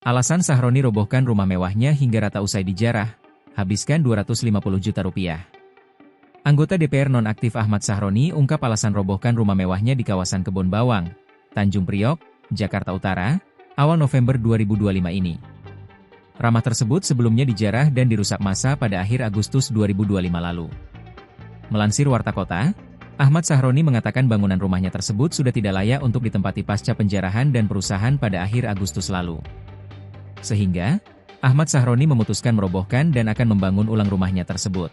Alasan Sahroni robohkan rumah mewahnya hingga rata usai dijarah, habiskan 250 juta rupiah. Anggota DPR nonaktif Ahmad Sahroni ungkap alasan robohkan rumah mewahnya di kawasan Kebon Bawang, Tanjung Priok, Jakarta Utara, awal November 2025 ini. Rumah tersebut sebelumnya dijarah dan dirusak massa pada akhir Agustus 2025 lalu. Melansir Warta Kota, Ahmad Sahroni mengatakan bangunan rumahnya tersebut sudah tidak layak untuk ditempati pasca penjarahan dan perusahaan pada akhir Agustus lalu. Sehingga, Ahmad Sahroni memutuskan merobohkan dan akan membangun ulang rumahnya tersebut.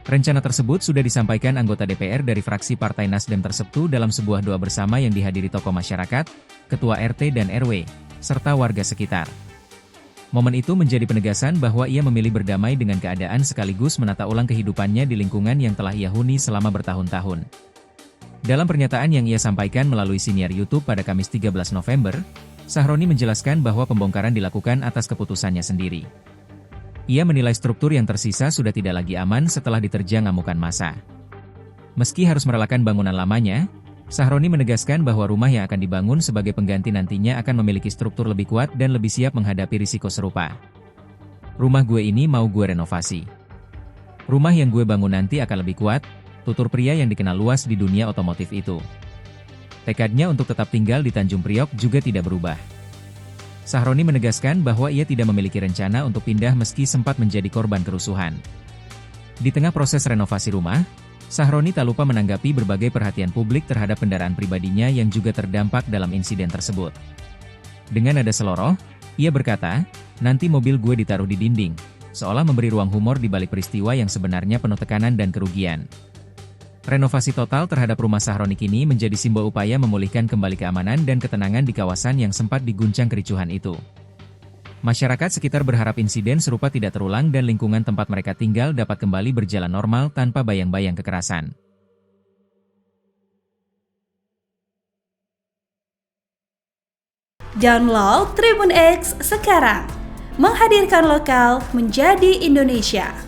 Rencana tersebut sudah disampaikan anggota DPR dari fraksi Partai Nasdem Sabtu dalam sebuah doa bersama yang dihadiri tokoh masyarakat, ketua RT dan RW, serta warga sekitar. Momen itu menjadi penegasan bahwa ia memilih berdamai dengan keadaan sekaligus menata ulang kehidupannya di lingkungan yang telah ia huni selama bertahun-tahun. Dalam pernyataan yang ia sampaikan melalui siniar YouTube pada Kamis 13 November, Sahroni menjelaskan bahwa pembongkaran dilakukan atas keputusannya sendiri. Ia menilai struktur yang tersisa sudah tidak lagi aman setelah diterjang amukan massa. Meski harus merelakan bangunan lamanya, Sahroni menegaskan bahwa rumah yang akan dibangun sebagai pengganti nantinya akan memiliki struktur lebih kuat dan lebih siap menghadapi risiko serupa. Rumah gue ini mau gue renovasi. Rumah yang gue bangun nanti akan lebih kuat, tutur pria yang dikenal luas di dunia otomotif itu. Tekadnya untuk tetap tinggal di Tanjung Priok juga tidak berubah. Sahroni menegaskan bahwa ia tidak memiliki rencana untuk pindah meski sempat menjadi korban kerusuhan. Di tengah proses renovasi rumah, Sahroni tak lupa menanggapi berbagai perhatian publik terhadap kendaraan pribadinya yang juga terdampak dalam insiden tersebut. Dengan nada seloroh, ia berkata, "Nanti mobil gue ditaruh di dinding," seolah memberi ruang humor di balik peristiwa yang sebenarnya penuh tekanan dan kerugian. Renovasi total terhadap rumah Sahroni kini menjadi simbol upaya memulihkan kembali keamanan dan ketenangan di kawasan yang sempat diguncang kericuhan itu. Masyarakat sekitar berharap insiden serupa tidak terulang dan lingkungan tempat mereka tinggal dapat kembali berjalan normal tanpa bayang-bayang kekerasan. Download Tribun X sekarang, menghadirkan lokal menjadi Indonesia.